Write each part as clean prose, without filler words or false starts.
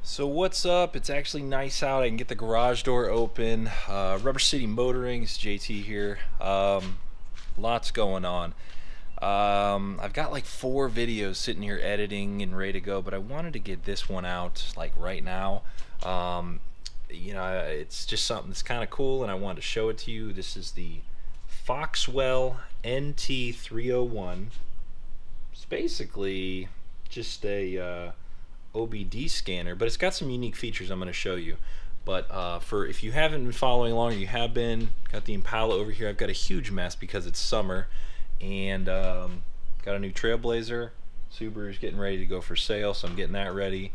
So what's up? It's actually nice out. I can get the garage door open. Rubber City Motoring. It's JT here. Lots going on. I've got like 4 videos sitting here editing and ready to go, but I wanted to get this one out like right now. It's just something that's kind of cool, and I wanted to show it to you. This is the Foxwell NT301. It's basically just a OBD scanner, but it's got some unique features I'm going to show you. But for if you haven't been following along, or you have been, got the Impala over here. I've got a huge mess because it's summer, and got a new Trailblazer. Subaru's getting ready to go for sale, so I'm getting that ready.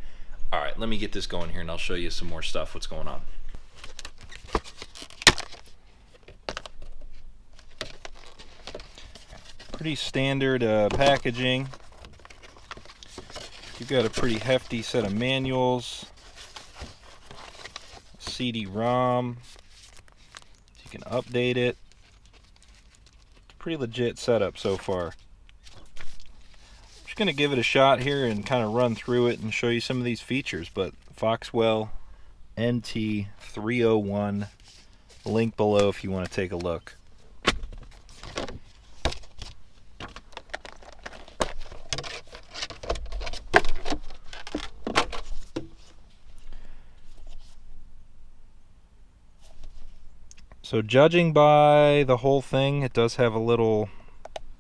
All right, let me get this going here, and I'll show you some more stuff. What's going on? Pretty standard packaging. You've got a pretty hefty set of manuals, CD-ROM, so you can update it. It's a pretty legit setup so far. I'm just going to give it a shot here and kind of run through it and show you some of these features. But Foxwell NT301, link below if you want to take a look. So judging by the whole thing, it does have a little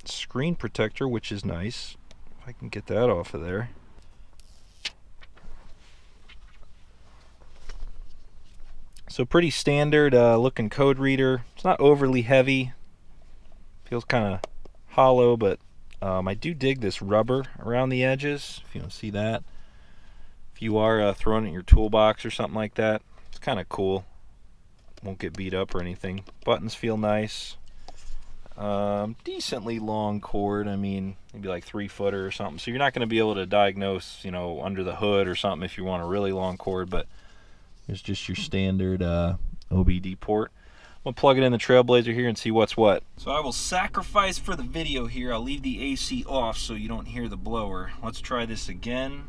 screen protector, which is nice. If I can get that off of there. So pretty standard looking code reader. It's not overly heavy. Feels kind of hollow, but I do dig this rubber around the edges, if you don't see that. If you are throwing it in your toolbox or something like that, it's kind of cool. Won't get beat up or anything. Buttons feel nice. Decently long cord. I mean, maybe like 3-footer or something. So you're not going to be able to diagnose, under the hood or something if you want a really long cord. But there's just your standard OBD port. I'm going to plug it in the Trailblazer here and see what's what. So I will sacrifice for the video here. I'll leave the AC off so you don't hear the blower. Let's try this again.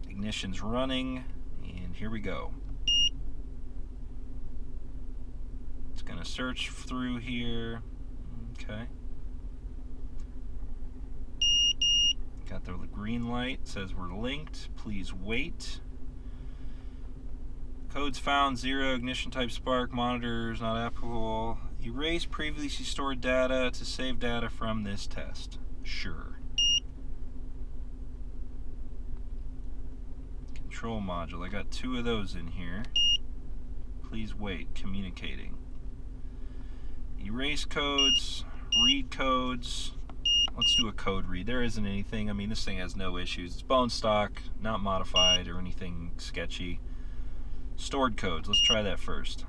Ignition's running. And here we go. Gonna search through here. Okay. Got the green light, says we're linked. Please wait. Codes found 0, ignition type spark, monitors not applicable. Erase previously stored data to save data from this test. Sure. Control module. I got 2 of those in here. Please wait. Communicating. Erase codes, read codes. Let's do a code read. There isn't anything. I mean, this thing has no issues. It's bone stock, not modified or anything sketchy. Stored codes. Let's try that first.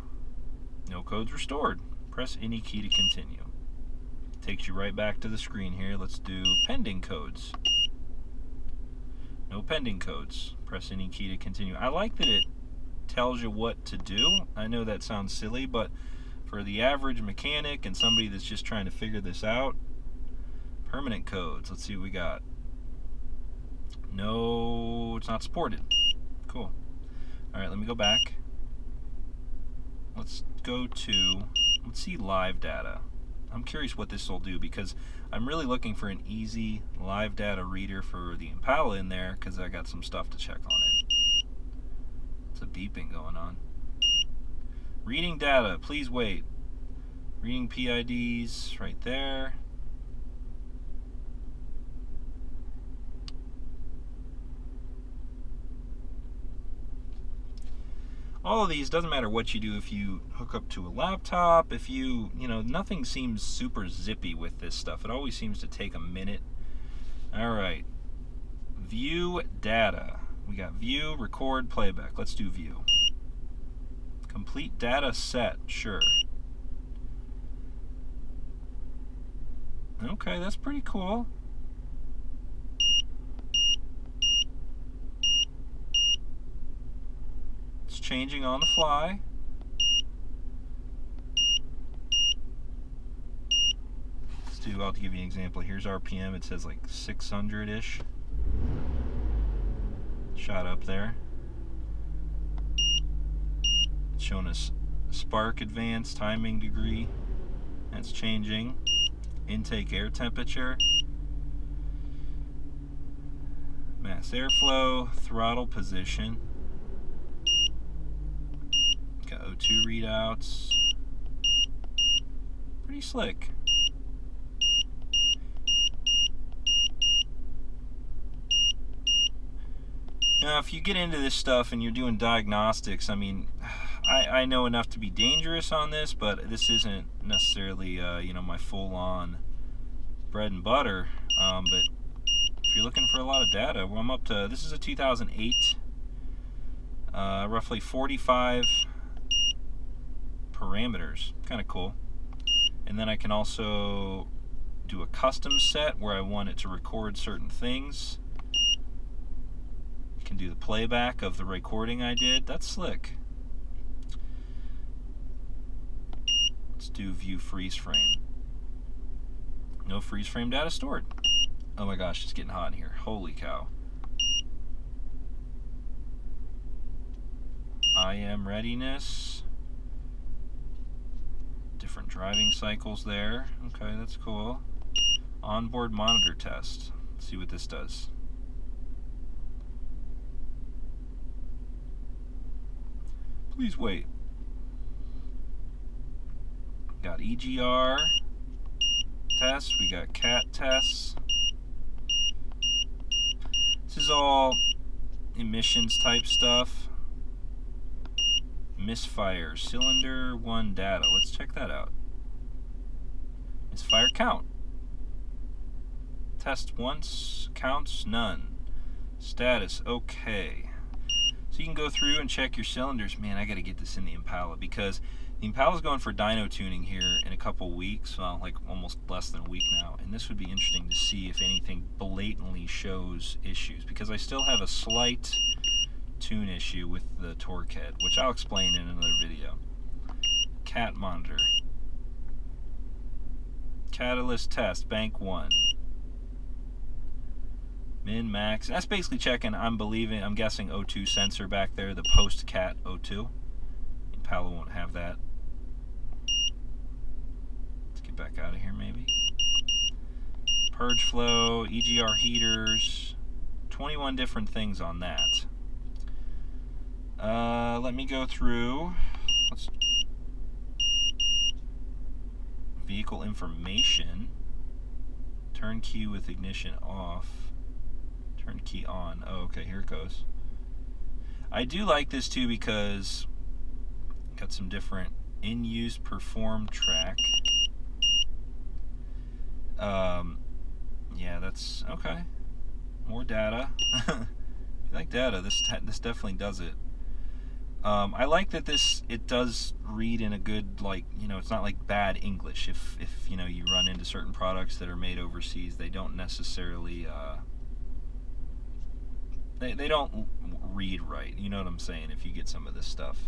No codes were stored. Press any key to continue. Takes you right back to the screen here. Let's do pending codes. No pending codes. Press any key to continue. I like that it tells you what to do. I know that sounds silly, but for the average mechanic and somebody that's just trying to figure this out, permanent codes. Let's see what we got. No, it's not supported. Cool. All right, let me go back. Let's see live data. I'm curious what this will do because I'm really looking for an easy live data reader for the Impala in there because I got some stuff to check on it. It's a beeping going on. Reading data, please wait. Reading PIDs right there. All of these, doesn't matter what you do, if you hook up to a laptop, if you, nothing seems super zippy with this stuff. It always seems to take a minute. All right. View data. We got view, record, playback. Let's do view. Complete data set, sure. Okay, that's pretty cool. It's changing on the fly. I'll give you an example. Here's RPM. It says like 600-ish. Shot up there. showing us spark advance, timing degree. That's changing. Intake air temperature. Mass airflow, throttle position. Got O2 readouts. Pretty slick. Now, if you get into this stuff and you're doing diagnostics, I mean, I know enough to be dangerous on this, but this isn't necessarily, you know, my full-on bread and butter. But if you're looking for a lot of data, well, I'm up to, this is a 2008, roughly 45 parameters. Kind of cool. And then I can also do a custom set where I want it to record certain things. Can do the playback of the recording I did. That's slick. Let's do view freeze frame. No freeze frame data stored. Oh my gosh, it's getting hot in here. Holy cow. IM readiness. Different driving cycles there. Okay, that's cool. Onboard monitor test. Let's see what this does. Please wait. Got EGR tests, we got CAT tests. This is all emissions type stuff. Misfire, cylinder 1 data. Let's check that out. Misfire count. Test once, counts none. Status, okay. So you can go through and check your cylinders. Man, I gotta get this in the Impala because the Impala's going for dyno tuning here in a couple weeks, well, like almost less than a week now, and this would be interesting to see if anything blatantly shows issues, because I still have a slight tune issue with the torque head, which I'll explain in another video. CAT monitor. Catalyst test, bank 1. Min, max. That's basically checking, I'm guessing O2 sensor back there, the post-CAT O2. Impala won't have that. Let's get back out of here maybe. Purge flow, EGR heaters, 21 different things on that. Let me go through. Vehicle information. Turn key with ignition off. Turn key on. Oh, okay, here it goes. I do like this too because got some different in-use perform track. Yeah, that's okay. More data. If you like data, this definitely does it. I like that it does read in a good, like, you know, it's not like bad English. If you know, you run into certain products that are made overseas, they don't necessarily they don't read right. You know what I'm saying? If you get some of this stuff.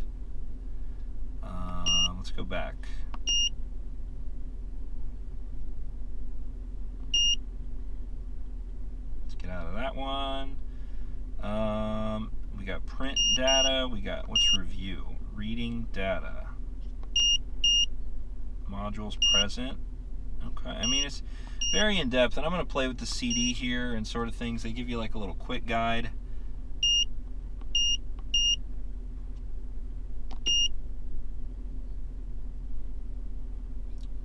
Let's go back. Let's get out of that one. We got print data. We got, what's review? Reading data. Modules present. Okay, I mean, it's very in-depth, and I'm going to play with the CD here and sort of things. They give you like a little quick guide.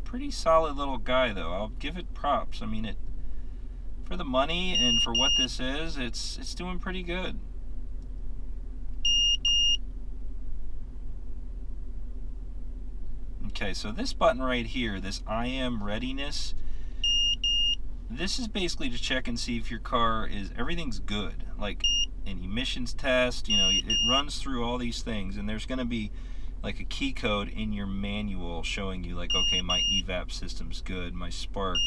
Pretty solid little guy, though. I'll give it props. I mean, for the money and for what this is, it's doing pretty good. Okay, so this button right here, this IM readiness, this is basically to check and see if your car everything's good. Like an emissions test, you know, it runs through all these things, and there's going to be like a key code in your manual showing you like, okay, my evap system's good, my spark,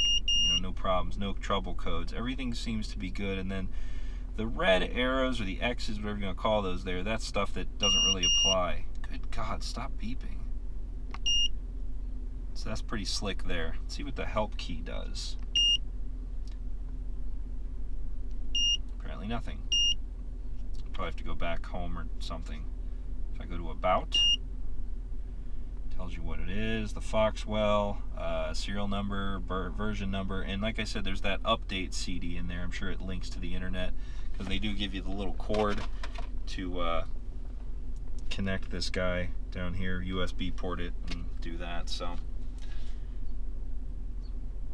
you know, no problems, no trouble codes, everything seems to be good. And then the red arrows or the X's, whatever you want to call those there, that's stuff that doesn't really apply. Good God, stop beeping. So that's pretty slick there. Let's see what the help key does. Apparently nothing. Probably have to go back home or something. If I go to about, tells you what it is, the Foxwell, serial number, version number, and like I said, there's that update CD in there. I'm sure it links to the internet, because they do give you the little cord to connect this guy down here, USB port it, and do that. So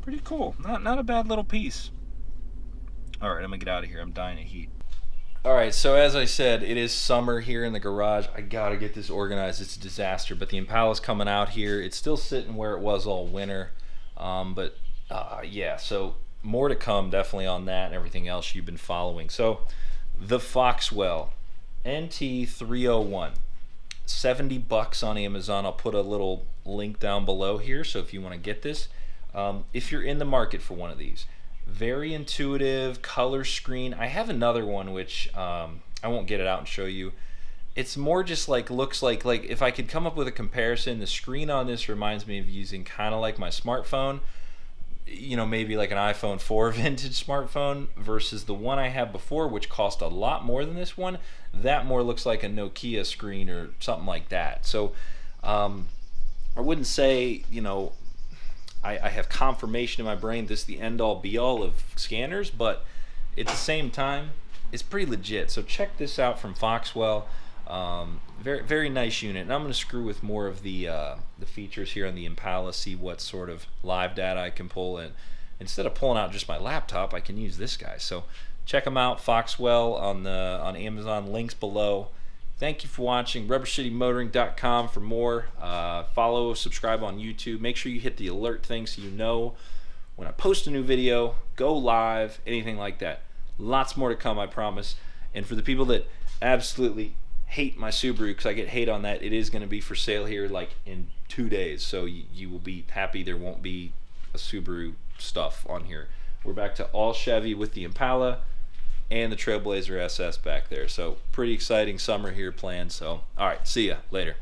pretty cool. Not a bad little piece. All right, I'm gonna get out of here. I'm dying of heat. All right, so as I said, it is summer here in the garage. I gotta get this organized. It's a disaster, but the Impala's coming out here. It's still sitting where it was all winter, yeah, so more to come definitely on that and everything else you've been following. So the Foxwell NT301, 70 bucks on Amazon. I'll put a little link down below here, so if you want to get this, if you're in the market for one of these. Very intuitive color screen. I have another one which I won't get it out and show you. It's more just like, looks like if I could come up with a comparison, the screen on this reminds me of using kind of like my smartphone, you know, maybe like an iPhone 4 vintage smartphone, versus the one I had before, which cost a lot more than this one. That more looks like a Nokia screen or something like that. So I wouldn't say, you know, I have confirmation in my brain this is the end-all be-all of scanners, but at the same time, it's pretty legit. So check this out from Foxwell. Very, very nice unit. And I'm going to screw with more of the features here on the Impala, see what sort of live data I can pull. And instead of pulling out just my laptop, I can use this guy. So check them out, Foxwell on Amazon. Links below. Thank you for watching. RubberCityMotoring.com for more. Follow, subscribe on YouTube. Make sure you hit the alert thing so you know when I post a new video, go live, anything like that. Lots more to come, I promise. And for the people that absolutely hate my Subaru, because I get hate on that, it is going to be for sale here like in 2 days. So you will be happy there won't be a Subaru stuff on here. We're back to all Chevy with the Impala and the Trailblazer SS back there. So pretty exciting summer here planned. So all right, see ya later.